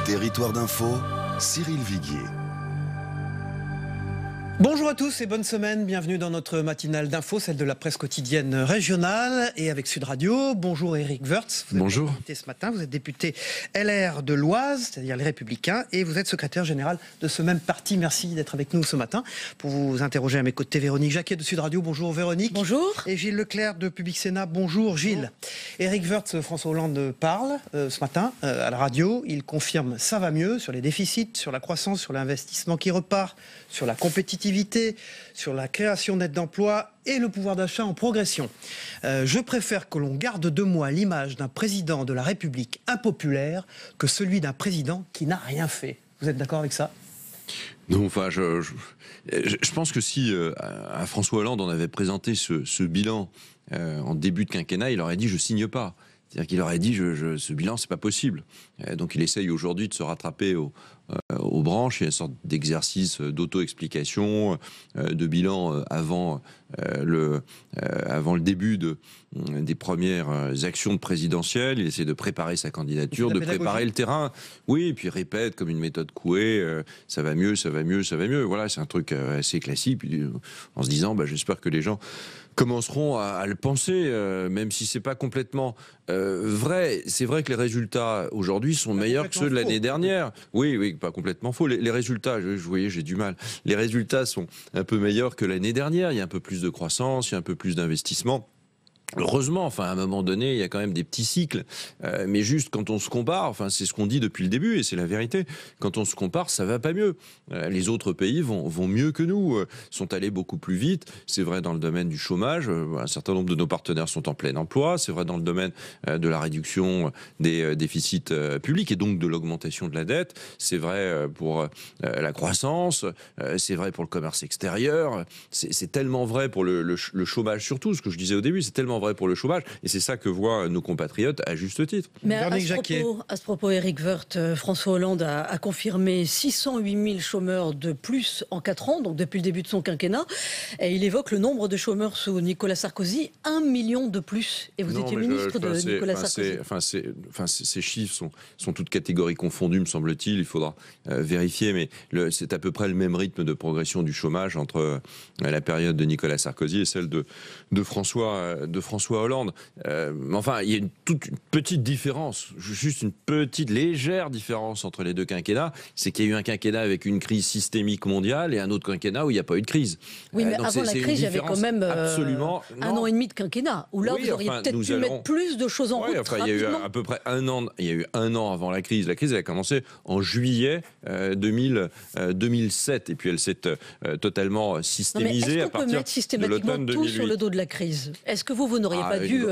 Territoire d'info, Cyril Viguier. Bonjour à tous et bonne semaine, bienvenue dans notre matinale d'info, celle de la presse quotidienne régionale et avec Sud Radio. Bonjour Éric Woerth, vous êtes député ce matin, vous êtes député LR de l'Oise, c'est-à-dire les Républicains, et vous êtes secrétaire général de ce même parti. Merci d'être avec nous ce matin pour vous interroger à mes côtés. Véronique Jacquet de Sud Radio, bonjour Véronique. Bonjour. Et Gilles Leclerc de Public Sénat, bonjour Gilles. Éric Woerth, François Hollande parle ce matin à la radio, il confirme ça va mieux sur les déficits, sur la croissance, sur l'investissement qui repart, sur la compétitivité, sur la création d'aides d'emploi et le pouvoir d'achat en progression. Je préfère que l'on garde de moi l'image d'un président de la République impopulaire que celui d'un président qui n'a rien fait. Vous êtes d'accord avec ça ? Non, enfin, je pense que si à François Hollande on avait présenté ce bilan en début de quinquennat, il aurait dit « je signe pas ». C'est-à-dire qu'il aurait dit ce bilan, c'est pas possible. Donc il essaye aujourd'hui de se rattraper aux branches. Il y a une sorte d'exercice d'auto-explication, de bilan avant le début des premières actions présidentielles. Il essaie de préparer sa candidature, de préparer le terrain. Oui, et puis il répète comme une méthode Coué, ça va mieux, ça va mieux, ça va mieux. Voilà, c'est un truc assez classique. En se disant, j'espère que les gens commenceront à le penser, même si c'est pas complètement vrai. C'est vrai que les résultats aujourd'hui sont meilleurs que ceux de l'année dernière. Oui, pas complètement faux. Les résultats, vous voyez, j'ai du mal. Les résultats sont un peu meilleurs que l'année dernière. Il y a un peu plus de croissance, il y a un peu plus d'investissement. Heureusement, enfin, à un moment donné, il y a quand même des petits cycles. Mais juste quand on se compare, enfin, c'est ce qu'on dit depuis le début et c'est la vérité. Quand on se compare, ça va pas mieux. Les autres pays vont mieux que nous, sont allés beaucoup plus vite. C'est vrai dans le domaine du chômage. Un certain nombre de nos partenaires sont en plein emploi. C'est vrai dans le domaine de la réduction des déficits publics et donc de l'augmentation de la dette. C'est vrai pour la croissance. C'est vrai pour le commerce extérieur. C'est tellement vrai pour le chômage surtout, ce que je disais au début. C'est tellement vrai pour le chômage, et c'est ça que voient nos compatriotes à juste titre. Mais à ce propos, Éric Woerth, François Hollande a confirmé 608 000 chômeurs de plus en 4 ans, donc depuis le début de son quinquennat, et il évoque le nombre de chômeurs sous Nicolas Sarkozy, 1 million de plus. Et vous étiez ministre de Nicolas Sarkozy. Ces chiffres sont toutes catégories confondues, me semble-t-il. Il faudra vérifier, mais c'est à peu près le même rythme de progression du chômage entre la période de Nicolas Sarkozy et celle de François Hollande. Enfin, il y a toute une petite différence, juste une petite légère différence entre les deux quinquennats, c'est qu'il y a eu un quinquennat avec une crise systémique mondiale et un autre quinquennat où il n'y a pas eu de crise. Oui, mais avant la crise, il y avait quand même un an et demi de quinquennat, où là, vous auriez peut-être pu mettre plus de choses en route il y a eu à peu près un an avant la crise. La crise, elle a commencé en juillet 2007, et puis elle s'est totalement systémisée à partir de l'automne 2008. Tout sur le dos de la crise. Est-ce que vous n'auriez pas dû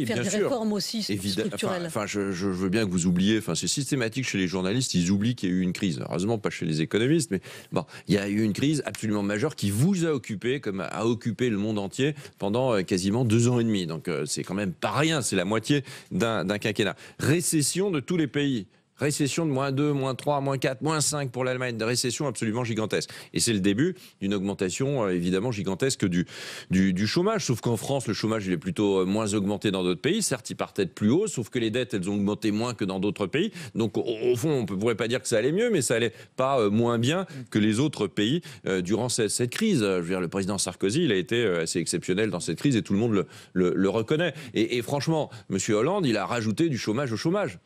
faire des réformes aussi structurelles? Je veux bien que vous oubliez, c'est systématique chez les journalistes, ils oublient qu'il y a eu une crise. Heureusement, pas chez les économistes, mais bon, il y a eu une crise absolument majeure qui vous a occupé, comme a occupé le monde entier pendant quasiment 2 ans et demi. Donc c'est quand même pas rien, c'est la moitié d'un quinquennat. Récession de tous les pays. Récession de -2, -3, -4, -5 pour l'Allemagne, de récession absolument gigantesque. Et c'est le début d'une augmentation évidemment gigantesque du chômage. Sauf qu'en France, le chômage il est plutôt moins augmenté dans d'autres pays. Certes, il partait de plus haut, sauf que les dettes, elles ont augmenté moins que dans d'autres pays. Donc au fond, on ne pourrait pas dire que ça allait mieux, mais ça allait pas moins bien que les autres pays durant cette crise. Je veux dire, le président Sarkozy, il a été assez exceptionnel dans cette crise et tout le monde le reconnaît. Et franchement, M. Hollande, il a rajouté du chômage au chômage.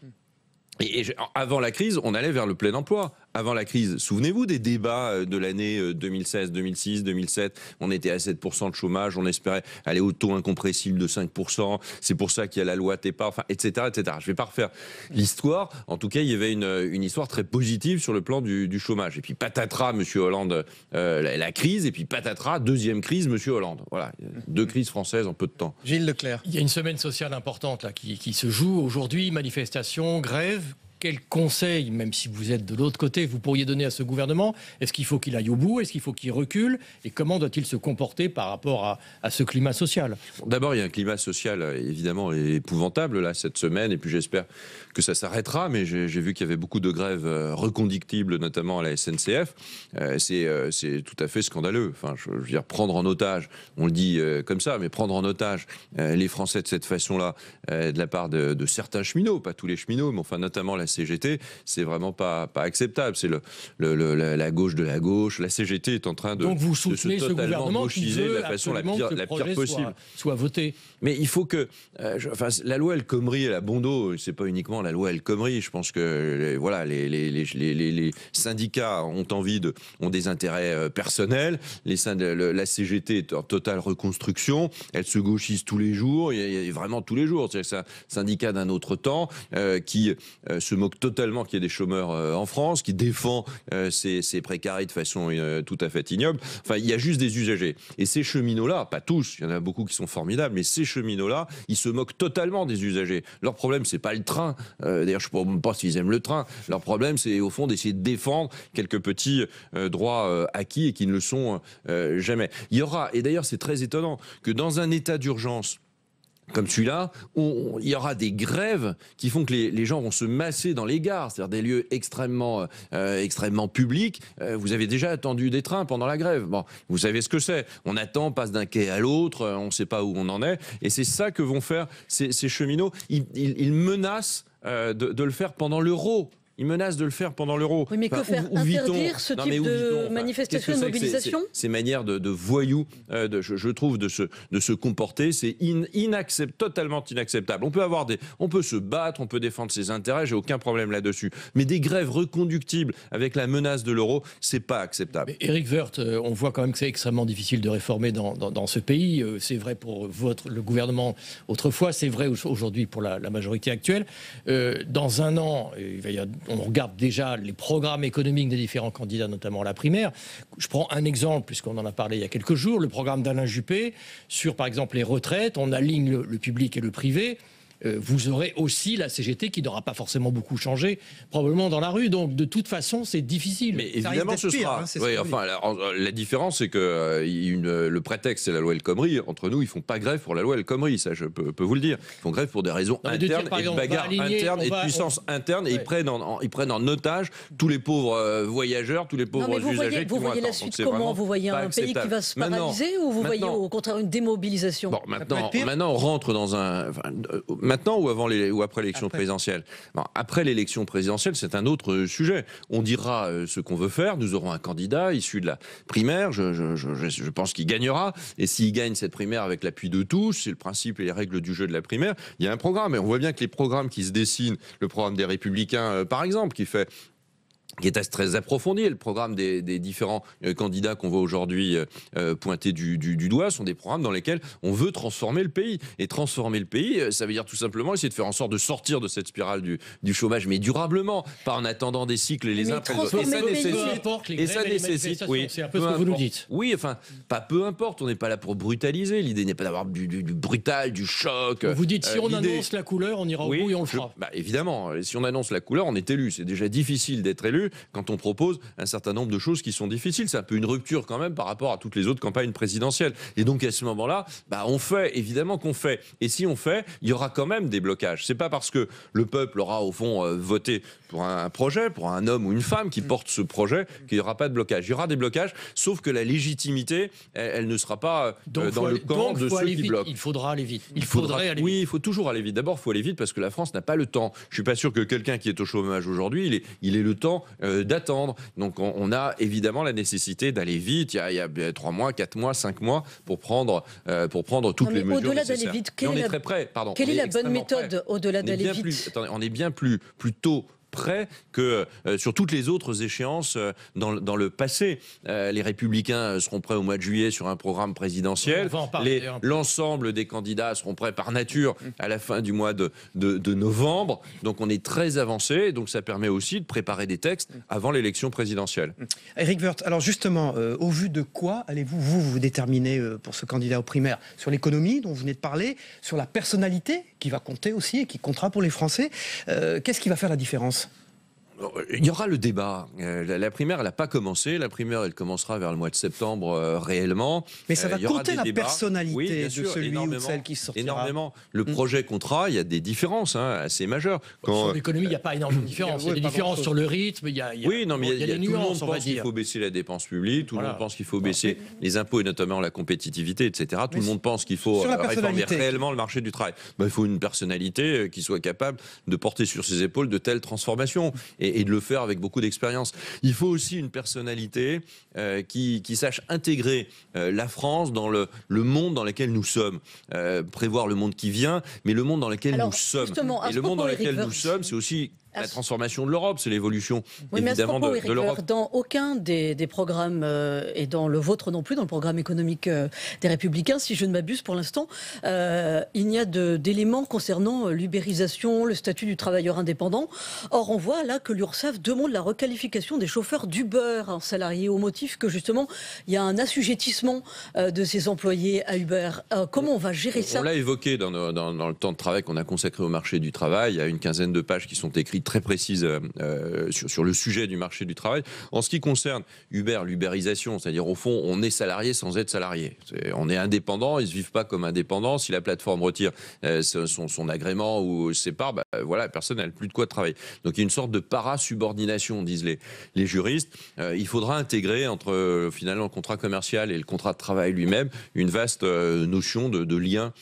Et avant la crise, on allait vers le plein emploi. Avant la crise, souvenez-vous des débats de l'année 2016, 2006, 2007. On était à 7% de chômage, on espérait aller au taux incompressible de 5%. C'est pour ça qu'il y a la loi TEPA, enfin, etc., etc. Je ne vais pas refaire l'histoire. En tout cas, il y avait une histoire très positive sur le plan du chômage. Et puis patatras, M. Hollande, la crise. Et puis patatras, deuxième crise, M. Hollande. Voilà, 2 crises françaises en peu de temps. Gilles Leclerc. Il y a une semaine sociale importante là, qui se joue aujourd'hui. Manifestation, grève. Quel conseil, même si vous êtes de l'autre côté, vous pourriez donner à ce gouvernement? Est-ce qu'il faut qu'il aille au bout? Est-ce qu'il faut qu'il recule? Et comment doit-il se comporter par rapport à ce climat social? D'abord, il y a un climat social évidemment épouvantable là cette semaine, et puis j'espère que ça s'arrêtera, mais j'ai vu qu'il y avait beaucoup de grèves reconductibles, notamment à la SNCF. C'est tout à fait scandaleux. Enfin, je veux dire, prendre en otage, on le dit comme ça, mais prendre en otage les Français de cette façon-là, de la part de certains cheminots, pas tous les cheminots, mais enfin notamment la CGT, c'est vraiment pas acceptable. C'est la gauche de la gauche. La CGT est en train de donc vous de se soutenez ce totalement gouvernement qui gauchiser de veut la façon la absolument que le pire projet possible. soit voté. Mais il faut que, la loi El Khomri, elle a bon dos. C'est pas uniquement la loi El Khomri. Je pense que les syndicats ont des intérêts personnels. La CGT est en totale reconstruction. Elle se gauchise tous les jours. Il y a vraiment tous les jours. C'est un syndicat d'un autre temps qui se moque totalement qu'il y ait des chômeurs en France, qui défend ces précaires de façon tout à fait ignoble. Enfin, il y a juste des usagers. Et ces cheminots-là, pas tous, il y en a beaucoup qui sont formidables, mais ces cheminots-là, ils se moquent totalement des usagers. Leur problème, c'est pas le train. D'ailleurs, je ne sais pas s'ils aiment le train. Leur problème, c'est au fond d'essayer de défendre quelques petits droits acquis et qui ne le sont jamais. Il y aura, et d'ailleurs, c'est très étonnant, que dans un état d'urgence comme celui-là, il y aura des grèves qui font que les gens vont se masser dans les gares, c'est-à-dire des lieux extrêmement publics. Vous avez déjà attendu des trains pendant la grève. Bon, vous savez ce que c'est. On attend, on passe d'un quai à l'autre, on ne sait pas où on en est. Et c'est ça que vont faire ces cheminots. Ils menacent de le faire pendant l'Euro. Ils menacent de le faire pendant l'Euro. Oui, mais que faire? Interdire ce type de manifestation et de mobilisation? Ces manières de voyous, je trouve, de se comporter, c'est totalement inacceptable. On peut se battre, on peut défendre ses intérêts, j'ai aucun problème là-dessus. Mais des grèves reconductibles avec la menace de l'euro, c'est pas acceptable. Mais Éric Woerth, on voit quand même que c'est extrêmement difficile de réformer dans ce pays. C'est vrai pour le gouvernement autrefois, c'est vrai aujourd'hui pour la majorité actuelle. Dans un an, on regarde déjà les programmes économiques des différents candidats, notamment à la primaire. Je prends un exemple, puisqu'on en a parlé il y a quelques jours, le programme d'Alain Juppé sur, par exemple, les retraites. On aligne le public et le privé. Vous aurez aussi la CGT qui n'aura pas forcément beaucoup changé, probablement dans la rue. Donc, de toute façon, c'est difficile. Mais évidemment, ce sera. La différence, c'est que le prétexte, c'est la loi El Khomri. Entre nous, ils font pas grève pour la loi El Khomri. Ça, je peux vous le dire. Ils font grève pour des raisons internes et de bagarres internes et de puissance interne. Et ils prennent en otage tous les pauvres voyageurs, tous les pauvres usagers. Vous voyez la suite comment? Vous voyez un pays qui va se paralyser ou vous voyez au contraire une démobilisation? Bon, maintenant, on rentre dans un... Maintenant ou après l'élection présidentielle? Bon, après l'élection présidentielle, c'est un autre sujet. On dira ce qu'on veut faire. Nous aurons un candidat issu de la primaire. Je pense qu'il gagnera. Et s'il gagne cette primaire avec l'appui de tous, c'est le principe et les règles du jeu de la primaire, il y a un programme. Et on voit bien que les programmes qui se dessinent, le programme des Républicains, par exemple, qui est très approfondi. Le programme des différents candidats qu'on voit aujourd'hui pointer du doigt sont des programmes dans lesquels on veut transformer le pays. Et transformer le pays, ça veut dire tout simplement essayer de faire en sorte de sortir de cette spirale du chômage, mais durablement, pas en attendant des cycles les uns après les autres. Et ça nécessite, oui, c'est un peu ce que vous nous dites. Oui, enfin, pas peu importe, on n'est pas là pour brutaliser. L'idée n'est pas d'avoir du brutal, du choc. Vous dites, si on annonce la couleur, on ira au bout et on le fera. Évidemment, si on annonce la couleur, on est élu. C'est déjà difficile d'être élu quand on propose un certain nombre de choses qui sont difficiles. C'est un peu une rupture quand même par rapport à toutes les autres campagnes présidentielles. Et donc à ce moment-là, on fait, évidemment qu'on fait. Et si on fait, il y aura quand même des blocages. C'est pas parce que le peuple aura au fond voté pour un projet, pour un homme ou une femme qui porte ce projet, qu'il n'y aura pas de blocage. Il y aura des blocages, sauf que la légitimité, elle ne sera pas dans le camp de ceux qui bloquent. Il faudra aller vite. Oui, il faut toujours aller vite. D'abord, il faut aller vite parce que la France n'a pas le temps. Je suis pas sûr que quelqu'un qui est au chômage aujourd'hui, il ait le temps d'attendre. Donc on a évidemment la nécessité d'aller vite. Il y a 3 mois, 4 mois, 5 mois pour prendre toutes les mesures nécessaires. D'aller vite, on est très près. Pardon. Quelle est la bonne méthode au-delà d'aller vite? On est bien plus tôt près que sur toutes les autres échéances dans le passé. Les Républicains seront prêts au mois de juillet sur un programme présidentiel. L'ensemble des candidats seront prêts par nature à la fin du mois de novembre. Donc on est très avancé. Donc ça permet aussi de préparer des textes avant l'élection présidentielle. Éric Woerth, alors justement, au vu de quoi allez-vous vous déterminer pour ce candidat aux primaires? Sur l'économie dont vous venez de parler, sur la personnalité qui va compter aussi et qui comptera pour les Français. Qu'est-ce qui va faire la différence? Il y aura le débat. La primaire, elle n'a pas commencé. La primaire, elle commencera vers le mois de septembre réellement. Mais ça va il y aura compter des la débats. personnalité Oui, bien de sûr, celui ou de celle qui sortira. Énormément. Le projet contrat, il y a des différences assez majeures. Sur l'économie, il n'y a pas énormément de différences. Il y a des différences sur le rythme, il y a des des nuances, tout le monde pense qu'il faut baisser la dépense publique, tout le monde pense qu'il faut baisser les impôts et notamment la compétitivité, etc. Tout le monde pense qu'il faut réformer réellement le marché du travail. Il faut une personnalité qui soit capable de porter sur ses épaules de telles transformations et de le faire avec beaucoup d'expérience. Il faut aussi une personnalité qui sache intégrer la France dans le monde dans lequel nous sommes. Prévoir le monde qui vient, mais le monde dans lequel nous sommes. Et le monde dans lequel nous sommes, c'est aussi la transformation de l'Europe, c'est l'évolution évidemment de l'Europe. Dans aucun des programmes, et dans le vôtre non plus, dans le programme économique des Républicains, si je ne m'abuse pour l'instant, il n'y a d'éléments concernant l'ubérisation, le statut du travailleur indépendant. Or, on voit là que l'URSSAF demande la requalification des chauffeurs d'Uber en salariés au motif que justement, il y a un assujettissement de ces employés à Uber. Comment on va gérer ça ? On l'a évoqué dans le temps de travail qu'on a consacré au marché du travail. Il y a une quinzaine de pages qui sont écrites très précises sur le sujet du marché du travail. En ce qui concerne Uber, l'ubérisation, c'est-à-dire au fond, on est salarié sans être salarié. On est indépendant, ils ne se vivent pas comme indépendants. Si la plateforme retire son agrément ou se sépare, voilà, personne n'a plus de quoi travailler. Donc il y a une sorte de para-subordination, disent les juristes. Il faudra intégrer entre finalement le contrat commercial et le contrat de travail lui-même une vaste notion de lien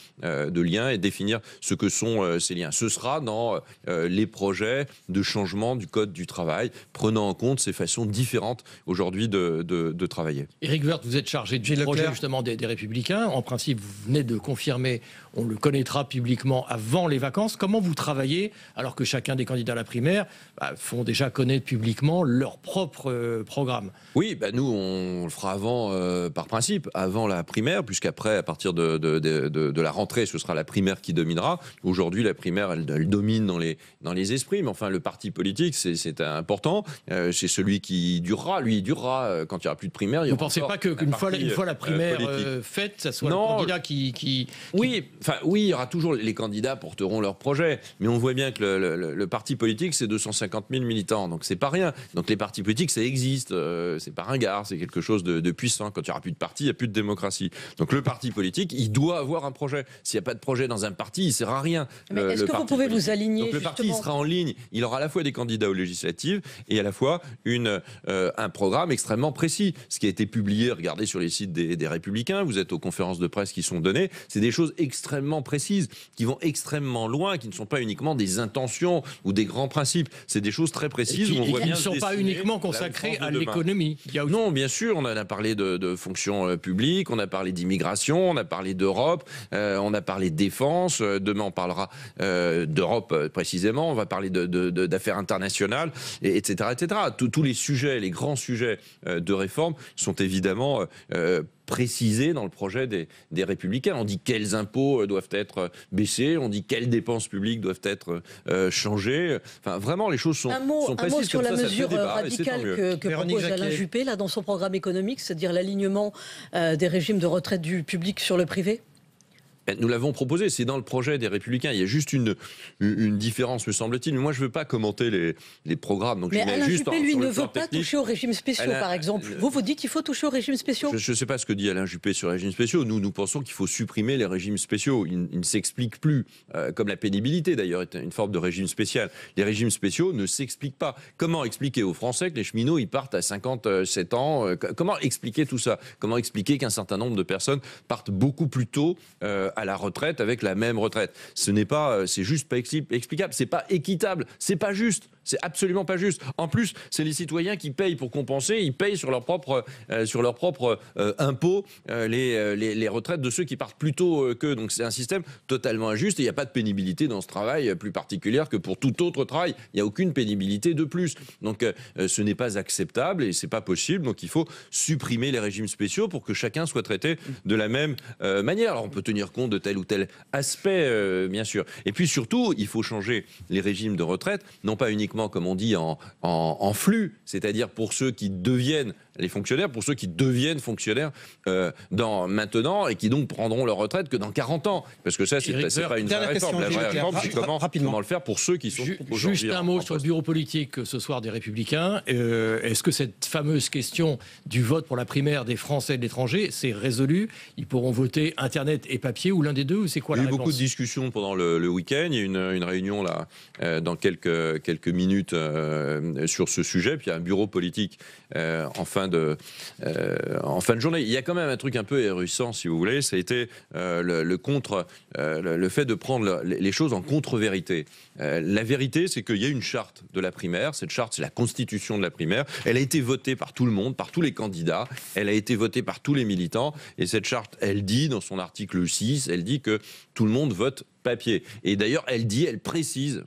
et définir ce que sont ces liens. Ce sera dans les projets de changement du code du travail, prenant en compte ces façons différentes aujourd'hui de travailler. Éric Woerth, vous êtes chargé du projet justement des Républicains. En principe, vous venez de confirmer, on le connaîtra publiquement avant les vacances. Comment vous travaillez alors que chacun des candidats à la primaire font déjà connaître publiquement leur propre programme? Oui, nous on le fera avant, par principe, avant la primaire, puisqu'après, à partir de la rentrée, ce sera la primaire qui dominera. Aujourd'hui, la primaire, elle domine dans les esprits, mais enfin, le parti politique, c'est important. C'est celui qui durera. Lui, il durera quand il n'y aura plus de primaire. Vous ne pensez pas qu'une fois la primaire faite, ça soit le candidat Oui, il y aura toujours... Les candidats porteront leur projet, mais on voit bien que le parti politique, c'est 250 000 militants, donc c'est pas rien. Donc les partis politiques, ça existe. C'est pas ringard, c'est quelque chose de puissant. Quand il n'y aura plus de parti, il n'y a plus de démocratie. Donc le parti politique, il doit avoir un projet. S'il n'y a pas de projet dans un parti, il ne sert à rien. Mais est-ce que vous pouvez vous aligner? Donc le parti, il sera en ligne. Il aura à la fois des candidats aux législatives et à la fois un programme extrêmement précis. Ce qui a été publié, regardez sur les sites des Républicains, vous êtes aux conférences de presse qui sont données, c'est des choses extrêmement précises, qui vont extrêmement loin, qui ne sont pas uniquement des intentions ou des grands principes. C'est des choses très précises. Qui ne sont pas uniquement consacrées à l'économie. Non, bien sûr, on en a parlé de fonction publique, on a parlé d'immigration, on a parlé d'Europe, on a parlé de défense, demain on parlera d'Europe précisément, on va parler d'affaires internationales, etc. Tous les sujets, les grands sujets de réforme sont évidemment précisés dans le projet des Républicains. On dit quels impôts doivent être baissés, on dit quelles dépenses publiques doivent être changées. Enfin, vraiment, les choses sont précises. Un mot sur la mesure radicale que propose Alain Juppé là, dans son programme économique, c'est-à-dire l'alignement des régimes de retraite du public sur le privé. Nous l'avons proposé, c'est dans le projet des Républicains. Il y a juste une différence, me semble-t-il. Mais moi, je ne veux pas commenter les programmes. Donc mais je mets Alain juste Juppé, lui, ne veut pas toucher aux régimes spéciaux, par exemple. Vous dites qu'il faut toucher aux régimes spéciaux? Je ne sais pas ce que dit Alain Juppé sur les régimes spéciaux. Nous pensons qu'il faut supprimer les régimes spéciaux. Ils ne s'expliquent plus. Comme la pénibilité, d'ailleurs, est une forme de régime spécial. Les régimes spéciaux ne s'expliquent pas. Comment expliquer aux Français que les cheminots, ils partent à 57 ans? Comment expliquer tout ça? Comment expliquer qu'un certain nombre de personnes partent beaucoup plus tôt à la retraite avec la même retraite? C'est juste pas explicable, c'est pas équitable, c'est pas juste. C'est absolument pas juste. En plus, c'est les citoyens qui payent pour compenser. Ils payent sur leur propre impôt les retraites de ceux qui partent plus tôt qu'eux. Donc c'est un système totalement injuste. Et il n'y a pas de pénibilité dans ce travail plus particulière que pour tout autre travail. Il n'y a aucune pénibilité de plus. Donc ce n'est pas acceptable et c'est pas possible. Donc il faut supprimer les régimes spéciaux pour que chacun soit traité de la même manière. Alors on peut tenir compte de tel ou tel aspect, bien sûr. Et puis surtout, il faut changer les régimes de retraite, non pas uniquement comme on dit, en flux, c'est-à-dire pour ceux qui deviennent les fonctionnaires, pour ceux qui deviennent fonctionnaires maintenant et qui donc prendront leur retraite que dans 40 ans. Parce que ça, c'est pas une vraie réforme. La vraie réforme, c'est comment le faire pour ceux qui sont aujourd'hui juste un mot sur le bureau politique ce soir des Républicains. Est-ce que cette fameuse question du vote pour la primaire des Français de l'étranger, c'est résolu? Ils pourront voter Internet et papier ou l'un des deux, ou c'est quoi la réponse? Il y a eu beaucoup de discussions pendant le week-end. Il y a une réunion là dans quelques minutes sur ce sujet. Puis il y a un bureau politique en fin de journée. Il y a quand même un truc un peu hérissant, si vous voulez. Ça a été le fait de prendre les choses en contre-vérité. La vérité, c'est qu'il y a une charte de la primaire. Cette charte, c'est la constitution de la primaire. Elle a été votée par tout le monde, par tous les candidats. Elle a été votée par tous les militants. Et cette charte, elle dit, dans son article 6, elle dit que tout le monde vote papier. Et d'ailleurs, elle précise,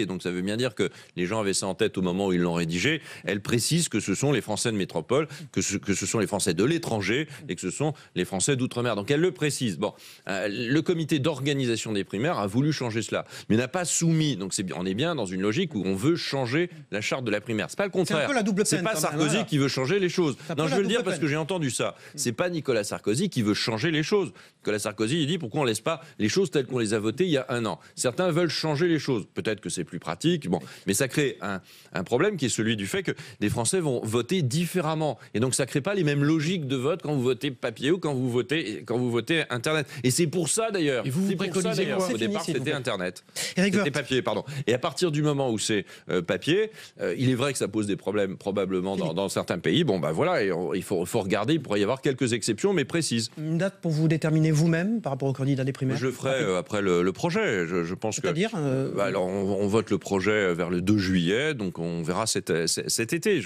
donc ça veut bien dire que les gens avaient ça en tête au moment où ils l'ont rédigé, elle précise que ce sont les Français de métropole, que ce sont les Français de l'étranger et que ce sont les Français d'outre-mer. Donc elle le précise. Bon, le comité d'organisation des primaires a voulu changer cela, mais n'a pas soumis. Donc on est bien dans une logique où on veut changer la charte de la primaire. C'est pas le contraire. C'est un peu la double peine. C'est pas Sarkozy qui veut changer les choses. Non, je veux le dire parce que j'ai entendu ça. C'est pas Nicolas Sarkozy qui veut changer les choses. Nicolas Sarkozy, il dit pourquoi on laisse pas les choses telles qu'on les a votées il y a un an. Certains veulent changer les choses. Peut-être que c'est plus pratique, mais ça crée un problème qui est celui du fait que des Français vont voter différemment. Et donc ça crée pas les mêmes logiques de vote quand vous votez papier ou quand vous votez Internet. Et c'est pour ça d'ailleurs. Et vous préconisez quoi? Au départ, c'était Internet. Éric C'était papier, pardon. Et à partir du moment où c'est papier, il est vrai que ça pose des problèmes probablement dans certains pays. Bon, bah voilà, et il faut regarder. Il pourrait y avoir quelques exceptions, mais précises. Une date pour vous déterminer vous-même par rapport au candidat des primaires? Je le ferai après le projet. Je pense que. C'est-à-dire alors, on vote le projet vers le 2 juillet, donc on verra cet été.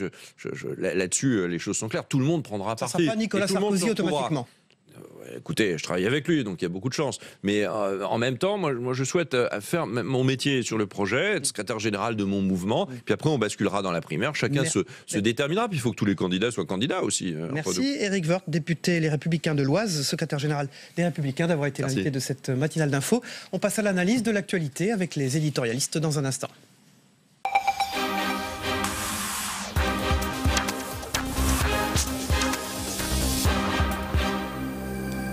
Là-dessus, les choses sont claires. Tout le monde prendra parti. Ça ne sera pas Nicolas Sarkozy automatiquement. Écoutez, je travaille avec lui, donc il y a beaucoup de chance. Mais en même temps, moi je souhaite faire mon métier sur le projet, être secrétaire général de mon mouvement, puis après on basculera dans la primaire. Chacun se déterminera, puis il faut que tous les candidats soient candidats aussi. Merci Éric Woerth, député Les Républicains de l'Oise, secrétaire général des Républicains, d'avoir été l'invité de cette matinale d'info. On passe à l'analyse de l'actualité avec les éditorialistes dans un instant.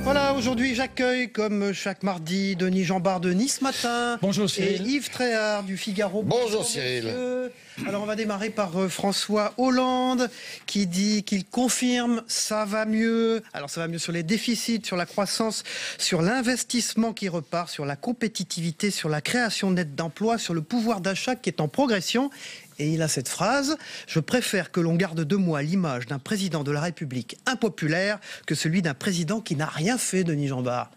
Voilà, aujourd'hui j'accueille comme chaque mardi Denis Jambard de Nice Matin. Bonjour Cyril. Et Yves Tréhard du Figaro. Bonjour Cyril. Messieurs. Alors on va démarrer par François Hollande qui dit qu'il confirme ça va mieux. Alors ça va mieux sur les déficits, sur la croissance, sur l'investissement qui repart, sur la compétitivité, sur la création nette d'emplois, sur le pouvoir d'achat qui est en progression. Et il a cette phrase: je préfère que l'on garde de moi l'image d'un président de la République impopulaire que celui d'un président qui n'a rien fait, Denis Jambard.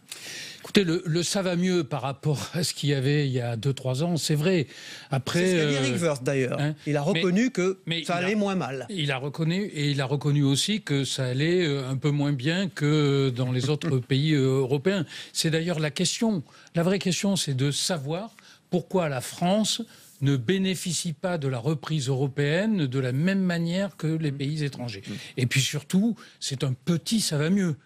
Écoutez, le ça va mieux par rapport à ce qu'il y avait il y a 2-3 ans, c'est vrai. Après, c'est ce qu'a dit Éric Woerth d'ailleurs. Hein, il a reconnu que ça allait moins mal. Il a reconnu aussi que ça allait un peu moins bien que dans les autres pays européens. C'est d'ailleurs la question. La vraie question, c'est de savoir pourquoi la France ne bénéficie pas de la reprise européenne de la même manière que les pays étrangers. Et puis surtout, c'est un petit ça va mieux.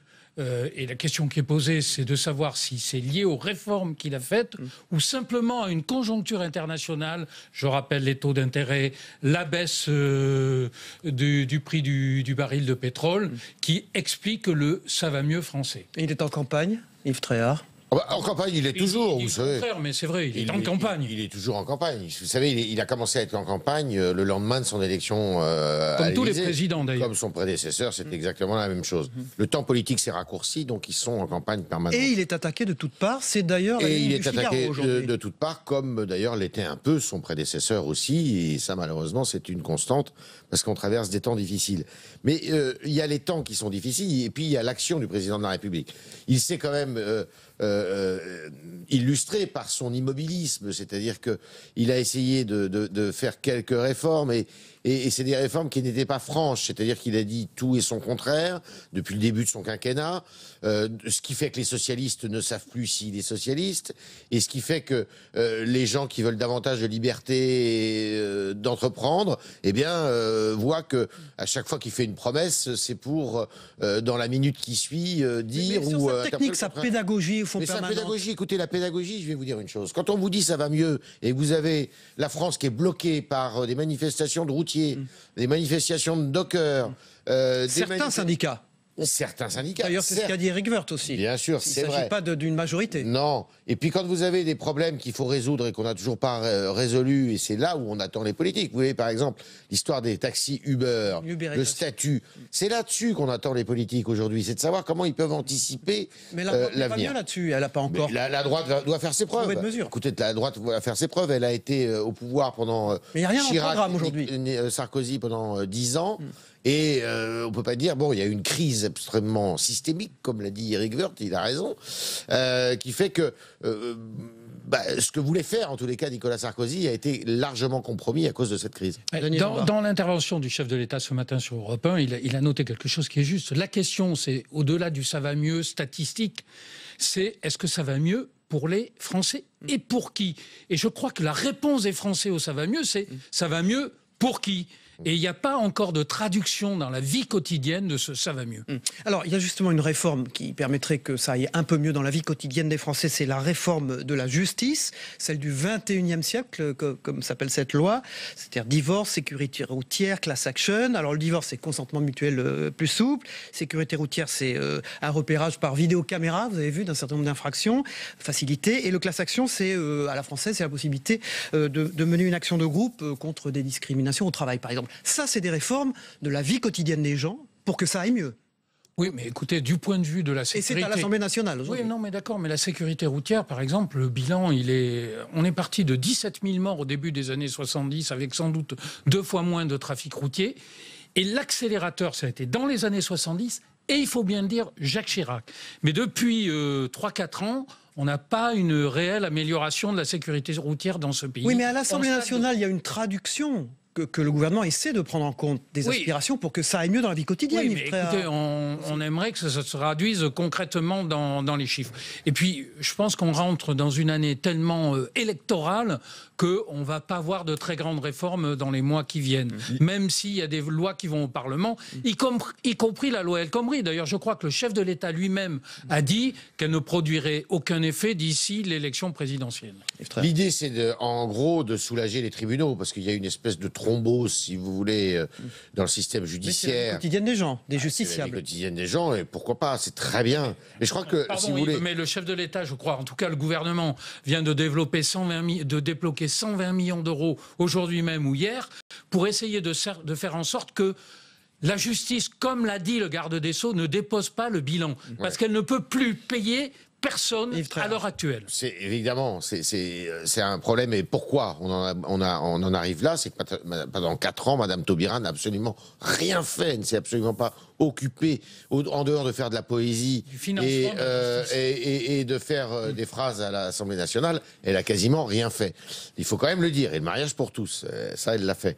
Et la question qui est posée, c'est de savoir si c'est lié aux réformes qu'il a faites ou simplement à une conjoncture internationale. Je rappelle les taux d'intérêt, la baisse du prix du baril de pétrole qui explique le ça va mieux français. Et il est en campagne, Yves Tréhard? En campagne, il est toujours, vous savez. Mais c'est vrai, il est en campagne. Il est toujours en campagne. Vous savez, il a commencé à être en campagne le lendemain de son élection comme tous les présidents, d'ailleurs. Comme son prédécesseur, c'est exactement la même chose. Le temps politique s'est raccourci, donc ils sont en campagne permanente. Et il est attaqué de toutes parts, c'est d'ailleurs la ligne du Figaro aujourd'hui. Et il est attaqué de toutes parts, comme d'ailleurs l'était un peu son prédécesseur aussi. Et ça, malheureusement, c'est une constante, parce qu'on traverse des temps difficiles. Mais il y a les temps qui sont difficiles, et puis il y a l'action du président de la République. Il s'est quand même illustré par son immobilisme, c'est-à-dire qu'il a essayé de faire quelques réformes, et c'est des réformes qui n'étaient pas franches, c'est-à-dire qu'il a dit tout et son contraire depuis le début de son quinquennat, ce qui fait que les socialistes ne savent plus s'il est socialiste, et ce qui fait que les gens qui veulent davantage de liberté d'entreprendre, voient que à chaque fois qu'il fait une promesse, c'est pour dans la minute qui suit dire mais ou sa technique, sa pédagogie au fond permanente. Sa pédagogie, écoutez, la pédagogie, je vais vous dire une chose. Quand on vous dit ça va mieux et que vous avez la France qui est bloquée par des manifestations de routiers routiers, des manifestations de dockers, Certains syndicats. Certains syndicats. D'ailleurs, c'est ce qu'a dit Eric Woerth aussi. Bien sûr, c'est vrai. Il ne s'agit pas d'une majorité. Non. Et puis quand vous avez des problèmes qu'il faut résoudre et qu'on n'a toujours pas résolus, et c'est là où on attend les politiques. Vous voyez, par exemple, l'histoire des taxis Uber, le statut. C'est là-dessus qu'on attend les politiques aujourd'hui. C'est de savoir comment ils peuvent anticiper mais la droite n'est pas mieux là-dessus. Elle n'a pas encore. La droite doit faire ses preuves. Écoutez, la droite doit faire ses preuves. Elle a été au pouvoir pendant mais il n'y a rien dans le Chirac, programme aujourd'hui. Sarkozy pendant 10 ans. Et on peut pas dire, bon, il y a une crise extrêmement systémique, comme l'a dit Eric Woerth, il a raison, qui fait que ce que voulait faire, en tous les cas, Nicolas Sarkozy a été largement compromis à cause de cette crise. Dans l'intervention du chef de l'État ce matin sur Europe 1, il a noté quelque chose qui est juste. La question, c'est, au-delà du ça va mieux statistique, c'est est-ce que ça va mieux pour les Français et pour qui? Et je crois que la réponse des Français au ça va mieux, c'est ça va mieux pour qui? Et il n'y a pas encore de traduction dans la vie quotidienne de ce « ça va mieux ». Alors, il y a justement une réforme qui permettrait que ça aille un peu mieux dans la vie quotidienne des Français. C'est la réforme de la justice, celle du 21e siècle, comme s'appelle cette loi. C'est-à-dire divorce, sécurité routière, class action. Alors, le divorce, c'est consentement mutuel plus souple. Sécurité routière, c'est un repérage par vidéocaméra, vous avez vu, d'un certain nombre d'infractions, facilité. Et le class action, c'est, à la française, c'est la possibilité de mener une action de groupe contre des discriminations au travail, par exemple. Ça, c'est des réformes de la vie quotidienne des gens pour que ça aille mieux. Oui, mais écoutez, du point de vue de la sécurité... Et c'est à l'Assemblée nationale aujourd'hui. Oui, non, mais d'accord, mais la sécurité routière, par exemple, le bilan, on est parti de 17 000 morts au début des années 70, avec sans doute 2 fois moins de trafic routier. Et l'accélérateur, ça a été dans les années 70, et il faut bien le dire, Jacques Chirac. Mais depuis 3-4 ans... on n'a pas une réelle amélioration de la sécurité routière dans ce pays. Oui, mais à l'Assemblée nationale, il y a une traduction que le gouvernement essaie de prendre en compte des aspirations pour que ça aille mieux dans la vie quotidienne. Oui, mais écoutez, on aimerait que ça se traduise concrètement dans les chiffres. Et puis, je pense qu'on rentre dans une année tellement électorale qu'on ne va pas voir de très grandes réformes dans les mois qui viennent. Même s'il y a des lois qui vont au Parlement, y compris la loi El Khomri. D'ailleurs, je crois que le chef de l'État lui-même a dit qu'elle ne produirait aucun effet d'ici l'élection présidentielle. L'idée, c'est en gros de soulager les tribunaux, parce qu'il y a une espèce de thrombose, si vous voulez, dans le système judiciaire. C'est la vie quotidienne des gens, des justiciables. C'est la vie quotidienne des gens, et pourquoi pas, c'est très bien. Mais je crois que, pardon, si vous voulez... mais le chef de l'État, je crois, en tout cas le gouvernement, vient de débloquer 120 millions d'euros aujourd'hui même ou hier, pour essayer de faire en sorte que la justice, comme l'a dit le garde des Sceaux, ne dépose pas le bilan. Parce qu'elle ne peut plus payer personne à l'heure actuelle. C'est évidemment, c'est un problème. Et pourquoi on en arrive là? C'est que pendant 4 ans, Madame Taubira n'a absolument rien fait, ne s'est absolument pas occupée, en dehors de faire de la poésie et de faire des phrases à l'Assemblée nationale. Elle a quasiment rien fait. Il faut quand même le dire. Et le mariage pour tous, ça, elle l'a fait.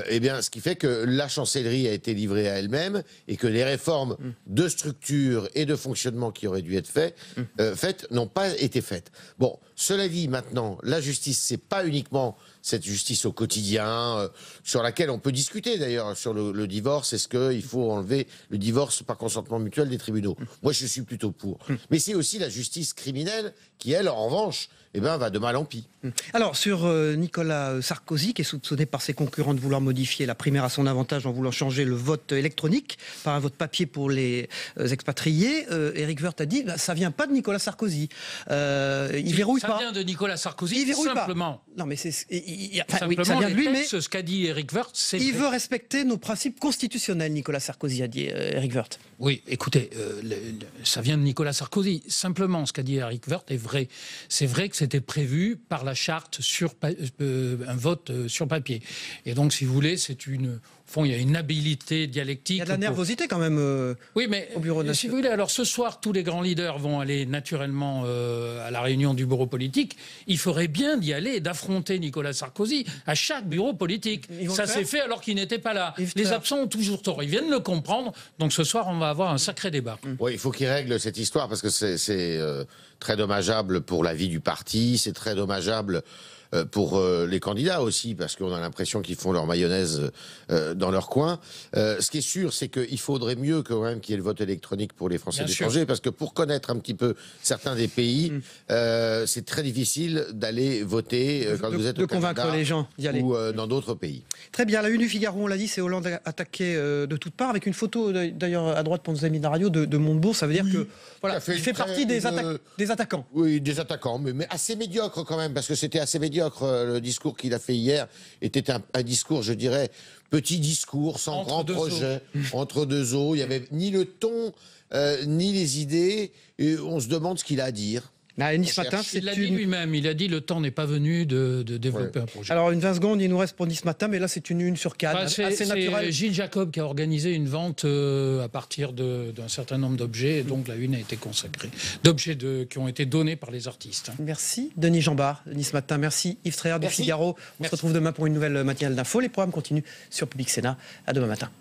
Eh bien, ce qui fait que la chancellerie a été livrée à elle-même et que les réformes de structure et de fonctionnement qui auraient dû être faites n'ont pas été faites. Bon, cela dit, maintenant, la justice, c'est pas uniquement cette justice au quotidien, sur laquelle on peut discuter d'ailleurs sur le divorce. Est-ce qu'il faut enlever le divorce par consentement mutuel des tribunaux? Moi, je suis plutôt pour. Mais c'est aussi la justice criminelle qui, elle, en revanche, va de mal en pis. Alors, sur Nicolas Sarkozy, qui est soupçonné par ses concurrents de vouloir modifier la primaire à son avantage en voulant changer le vote électronique par un vote papier pour les expatriés, Eric Woerth a dit ça vient pas de Nicolas Sarkozy. Il verrouille pas. Ça vient de Nicolas Sarkozy, simplement. Pas. Non, mais c'est... Simplement, ça vient de lui, mais ce qu'a dit Eric Woerth, c'est il veut respecter nos principes constitutionnels, Nicolas Sarkozy, a dit Eric Woerth. Oui, écoutez, ça vient de Nicolas Sarkozy. Simplement, ce qu'a dit Eric Woerth est vrai. C'est vrai que c'était prévu par la charte sur un vote sur papier. Et donc, si vous voulez, c'est une... Au fond, il y a une habileté dialectique. Il y a de la nervosité quand même oui, mais au bureau national. Si vous voulez, alors ce soir, tous les grands leaders vont aller naturellement à la réunion du bureau politique. Il ferait bien d'y aller et d'affronter Nicolas Sarkozy à chaque bureau politique. Ça s'est fait alors qu'il n'était pas là. Les absents ont toujours tort. Ils viennent le comprendre. Donc ce soir, on va avoir un sacré débat. Oui, il faut qu'il règle cette histoire parce que c'est très dommageable pour la vie du parti. C'est très dommageable pour les candidats aussi, parce qu'on a l'impression qu'ils font leur mayonnaise dans leur coin. Ce qui est sûr, c'est qu'il faudrait mieux quand même qu'il y ait le vote électronique pour les Français de l'étranger, parce que pour connaître un petit peu certains des pays, c'est très difficile d'aller voter quand vous êtes au Canada convaincre les gens d'y aller. ou dans d'autres pays. Très bien, la une du Figaro, on l'a dit, c'est Hollande attaqué de toutes parts, avec une photo d'ailleurs à droite pour nos amis de la radio de Montebourg. Ça veut dire que voilà, il fait partie des attaquants. Oui, des attaquants, mais assez médiocre quand même, parce que c'était assez médiocre. Le discours qu'il a fait hier était un discours, je dirais, petit discours, sans grand projet, entre deux eaux. Il n'y avait ni le ton, ni les idées. Et on se demande ce qu'il a à dire. Nice Matin, il l'a dit lui-même, il a dit le temps n'est pas venu de développer un projet. Alors, une 20 secondes, il nous reste pour Nice Matin, mais là, c'est une une sur Cannes, assez naturelle. C'est Gilles Jacob qui a organisé une vente à partir d'un certain nombre d'objets, et donc la une a été consacrée. D'objets qui ont été donnés par les artistes. Merci, Denis Jambard, Nice Matin. Merci, Yves Tréhard du Figaro. On se retrouve demain pour une nouvelle matinale d'info. Les programmes continuent sur Public Sénat. À demain matin.